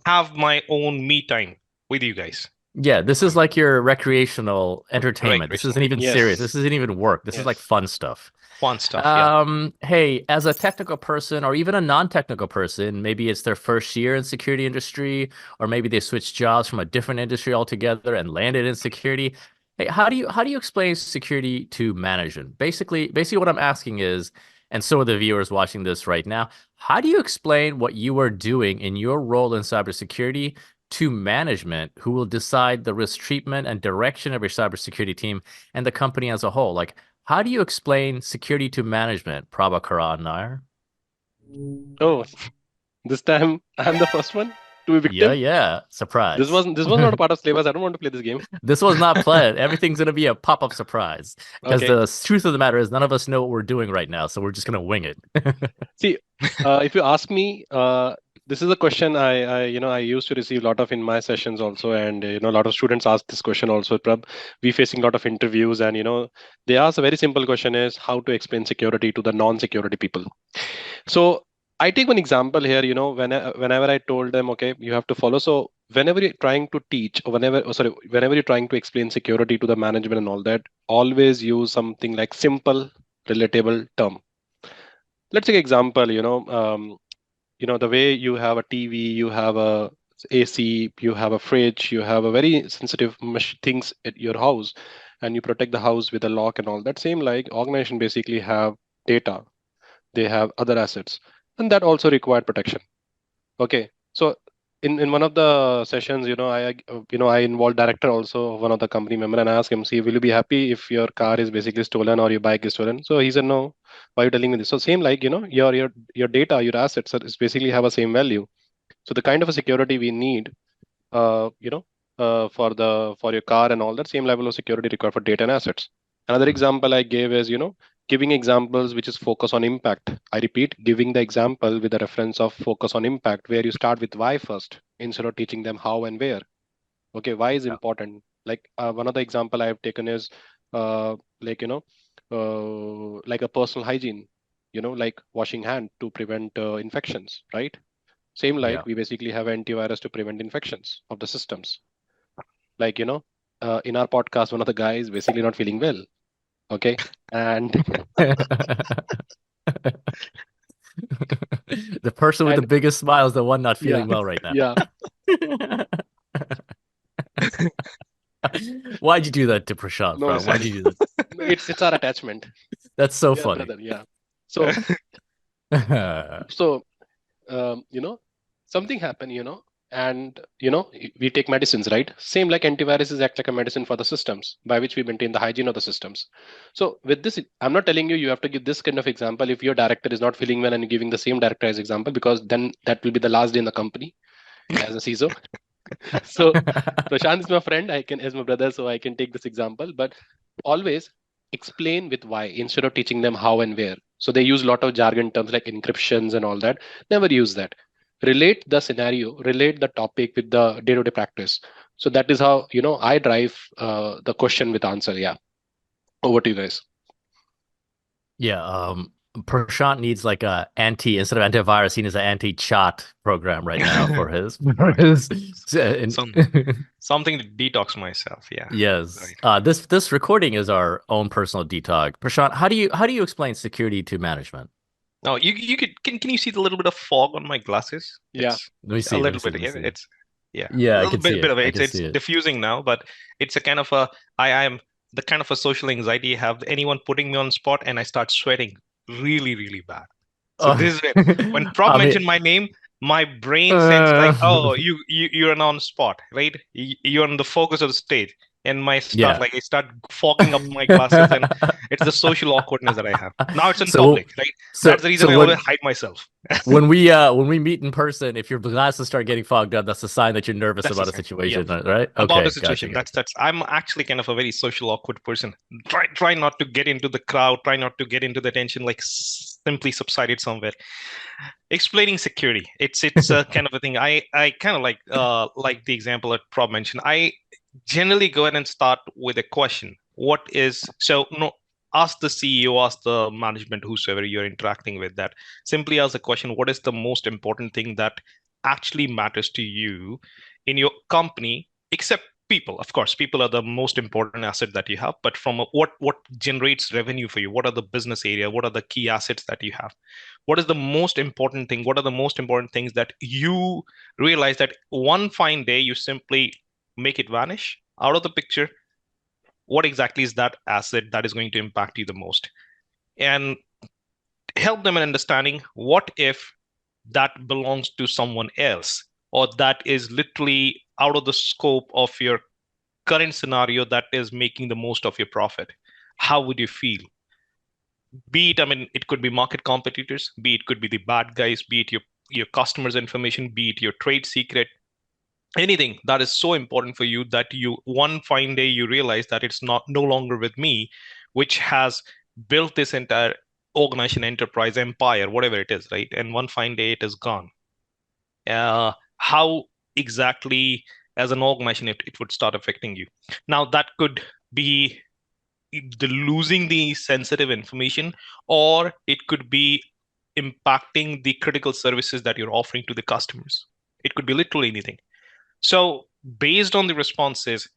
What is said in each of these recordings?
have my own me time with you guys. Yeah, this is like your recreational entertainment. This isn't Recreational. even serious. This Yes. isn't even work. This is like Yes. fun stuff. Fun stuff. Yeah. Hey, as a technical person or even a non-technical person, maybe it's their first year in security industry, or maybe they switched jobs from a different industry altogether and landed in security. Hey, how do you explain security to management? Basically what I'm asking is, and so are the viewers watching this right now, how do you explain what you are doing in your role in cybersecurity to management who will decide the risk treatment and direction of your cybersecurity team and the company as a whole? Like, how do you explain security to management, Prabhakaran Nair? Oh, this time I'm the first one to be Yeah, victim. yeah. This Surprise. wasn't this was not a part of syllabus. I don't want to play this game. This was not planned. Everything's going to be a pop-up surprise because Okay. the truth of the matter is none of us know what we're doing right now, so we're just going to wing it. See, if you ask me, this is a question I used to receive a lot of in my sessions also, and a lot of students ask this question also. Prab, we facing a lot of interviews, and they ask a very simple question: is how to explain security to the non-security people. So I take one example here. Whenever I told them, okay, you have to follow. So whenever you're trying to teach, or whenever you're trying to explain security to the management and all that, always use something like simple, relatable term. Let's take example. The way you have a TV, you have a AC, you have a fridge, you have a very sensitive things at your house, and you protect the house with a lock and all that. Same like organization basically have data, they have other assets, and that also required protection. Okay, so in one of the sessions, I involved director also, one of the company member, and I asked him, see, will you be happy if your car is basically stolen or your bike is stolen? So he said, no. Why are you telling me this? So same like your data, your assets is basically have a same value. So the kind of a security we need, uh, you know, for your car and all that, same level of security required for data and assets. Another example I gave is, giving examples which is focus on impact. I repeat, giving the example with a reference of focus on impact, where you start with why first instead of teaching them how and where. Okay, why is Yeah. important? Like one of the example I have taken is like like a personal hygiene. Like washing hand to prevent infections, right? Same Yeah. like we basically have antivirus to prevent infections of the systems. Like, in our podcast, one of the guys basically not feeling well. Okay. And The person with the and biggest smile is the one not yeah, feeling well right now. yeah. Why'd you do that to Prashant, No, bro? Why'd sorry. you do No, it's our attachment. That's so We are funny. brother, yeah. So so something happened, and we take medicines, right? Same like antivirus is act like a medicine for the systems by which we maintain the hygiene of the systems. So with this, I'm not telling you have to give this kind of example if your director is not feeling well and you're giving the same director as example, because then that will be the last day in the company as a CISO. So Prashant is my friend, I can as my brother, so I can take this example, but always explain with why instead of teaching them how and where. So they use a lot of jargon terms like encryptions and all that. Never use that. Relate the scenario, relate the topic with the day-to-day practice. So that is how I drive the question with answer. Yeah, over to you guys. Yeah, Prashant needs like a anti instead of antivirus, he needs an anti-chat program right now for his for his and Some something to detox myself. Yeah. yes. Right. This recording is our own personal detox. Prashant, how do you explain security to management? No, you could can you see the little bit of fog on my glasses? Yeah. It's Let me a see, let me little see, bit let me here. see. It's yeah, a Yeah, I little can see bit it. of it. I It's can it's see it. diffusing now, but it's a kind of a I am the kind of a social anxiety I have. Anyone putting me on spot and I start sweating really, really bad. So Uh, this is where when Prab I mean, mentioned my name, my brain sensed like, uh, oh, you're on spot, right? You're on the focus of the stage. And yeah. I start fogging up my glasses, and it's the social awkwardness that I have. Now it's in So public, right? so That's the reason so I always when hide myself. when we meet in person, if your glasses start getting fogged up, that's a sign that you're nervous That's the about a sign. Yeah. situation, right? About the Okay, gotcha, situation. gotcha. That's I'm actually kind of a very social awkward person. Try not to get into the crowd, try not to get into the tension, like simply subside it somewhere. Explaining security. It's a kind of a thing. I kind of like the example that Prob mentioned. I generally go ahead and start with a question. What is so no ask the CEO, ask the management, whosoever you're interacting with that. Simply ask the question, what is the most important thing that actually matters to you in your company, except people. Of course, people are the most important asset that you have, but from what generates revenue for you? What are the business area? What are the key assets that you have? What is the most important thing? What are the most important things that you realize that one fine day you simply make it vanish out of the picture? What exactly is that asset that is going to impact you the most? And help them in understanding what if that belongs to someone else, or that is literally out of the scope of your current scenario that is making the most of your profit. How would you feel? Be it, I mean, it could be market competitors, be it could be the bad guys, be it your customers' information, be it your trade secret, anything that is so important for you that you one fine day you realize that it's not no longer with me, which has built this entire organization, enterprise, empire, whatever it is, right? And one fine day it is gone. How exactly as an organization it would start affecting you? Now that could be the losing the sensitive information, or it could be impacting the critical services that you're offering to the customers. It could be literally anything. So based on the responses,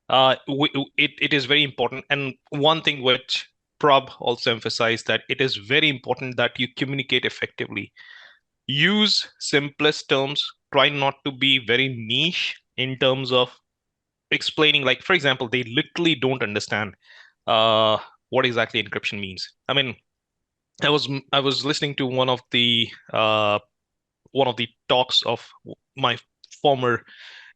it is very important. And one thing which Prabh also emphasized, that it is very important that you communicate effectively. Use simplest terms. Try not to be very niche in terms of explaining. Like, for example, they literally don't understand uh, what exactly encryption means. I mean, I was listening to one of the talks of my former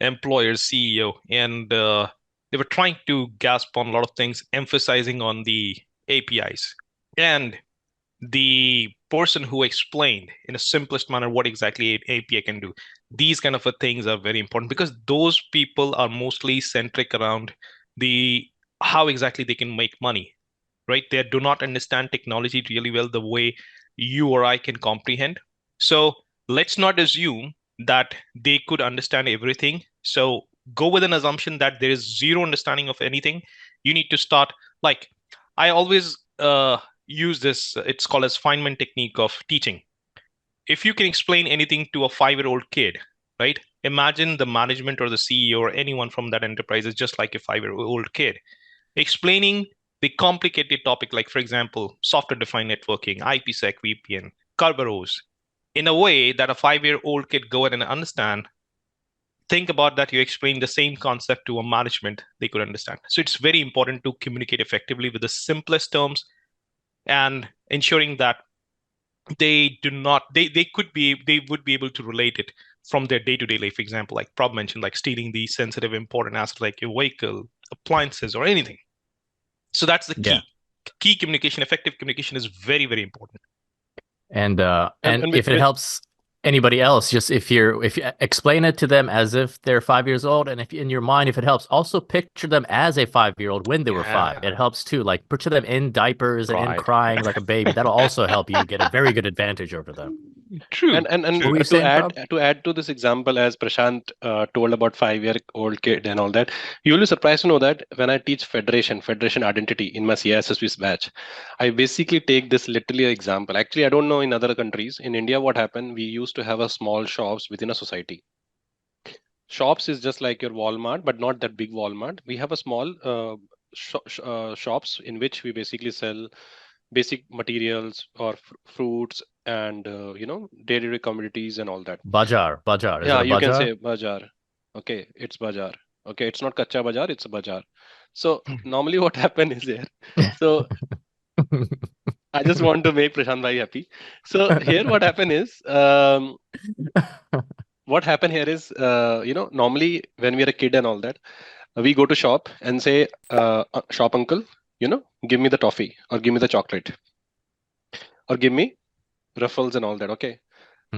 employer's CEO, and they were trying to gasp on a lot of things, emphasizing on the APIs. And the person who explained in a simplest manner what exactly an API can do, these kind of things are very important, because those people are mostly centric around the how exactly they can make money, right? They do not understand technology really well the way you or I can comprehend. So let's not assume that they could understand everything. So go with an assumption that there is zero understanding of anything. You need to start, like, I always use this, it's called as Feynman technique of teaching. If you can explain anything to a 5-year-old kid, right? Imagine the management or the CEO or anyone from that enterprise is just like a 5-year-old kid explaining the complicated topic, like, for example, software-defined networking, IPsec, VPN, Kerberos, in a way that a 5-year-old kid go in and understand. Think about that. You explain the same concept to a management, they could understand. So it's very important to communicate effectively with the simplest terms, and ensuring that they do not, they would be able to relate it from their day-to-day life. For example, like Prab mentioned, like stealing the sensitive important assets like your vehicle, appliances, or anything. So that's the key. Key communication, effective communication is very, very important. And And if it helps anybody else, just if you explain it to them as if they're 5 years old, and if in your mind, if it helps, also picture them as a 5-year-old when they were 5. It helps too. Like picture them in diapers and in crying like a baby. That'll also help you get a very good advantage over them. True. And What were you to saying, add Prab? to add to this example, as Prashant told about 5-year-old kid and all that, you will be surprised to know that when I teach federation identity in my CISSP batch, I basically take this literally example. Actually, I don't know in other countries. In India, what happened? We used to have a small shops within a society. Shops is just like your Walmart, but not that big Walmart. We have a small shops in which we basically sell basic materials or fruits and daily commodities and all that. Bajar. Is it Yeah, a you can bajar? say bazaar. Okay, it's bazaar. Okay, it's not kacha bazaar, it's a bazaar. So normally what happen is there. So I just want to make Prashant bhai happy. So here what happen is what happen here is normally when we are a kid and all that, we go to shop and say shop uncle, give me the toffee or give me the chocolate or give me ruffles and all that. Okay.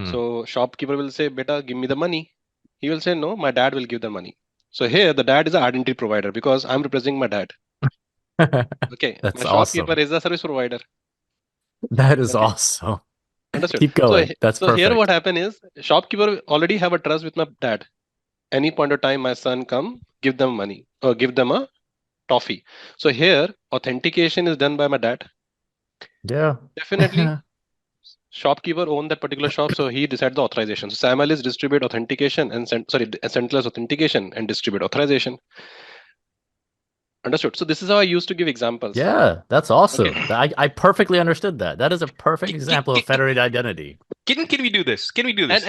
So shopkeeper will say, beta, give me the money. He will say, no, my dad will give the money. So here the dad is an identity provider because I'm representing my dad. Okay. That's My shopkeeper awesome. is a service provider. That is Okay. awesome. Understood. Keep going. That's So here what perfect. happen is shopkeeper already have a trust with my dad. Any point of time my son come, give them money or give them a toffee. So here authentication is done by my dad. Yeah. Definitely shopkeeper owned that particular shop, so he decided the authorization. So SAML is distribute authentication and centralized authentication and distribute authorization. Understood. So this is how I used to give examples. Yeah, that's awesome. Okay. I perfectly understood that. That is a perfect Can- example of federated identity. Can we do this? Can we do this?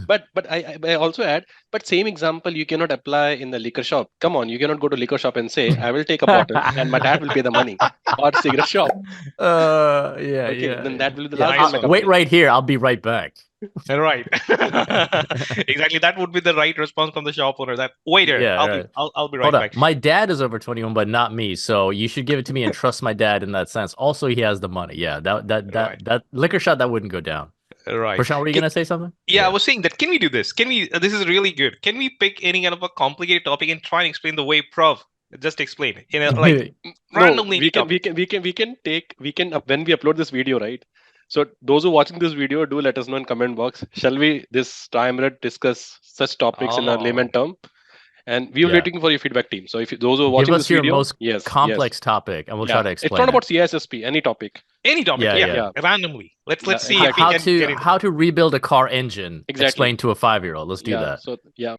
But I also add, but same example you cannot apply in the liquor shop. Come on, you cannot go to liquor shop and say, I will take a bottle and my dad will pay the money, or cigarette shop. Yeah, Okay, yeah. then that will be the Yeah, last Nice one. one. wait right here. I'll be right back. Right. Exactly. That would be the right response from the shop owner. That waiter, Yeah, right. I'll be right Hold on. back. My dad is over 21, but not me. So you should give it to me and trust my dad in that sense. Also, he has the money. Yeah, Right. that liquor shot that wouldn't go down. Right. Prashant, were you gonna say something? Yeah, I was saying that. Can we do this? Can we? This is really good. Can we pick any kind of a complicated topic and try and explain the way Prabh just explained it? Like randomly. we can when we upload this video, right? So those who are watching this video, do let us know in comment box. Shall we this time discuss such topics in a layman term? And we are waiting for your feedback, team. So if those who are watching give us this your video, most complex topic, and we'll try to explain. It's not about CISSP, any topic. Any topic, Yeah. randomly. Let's see exactly. if we can get into how to rebuild a car engine. Exactly. Explain to a 5-year-old. Let's do that. So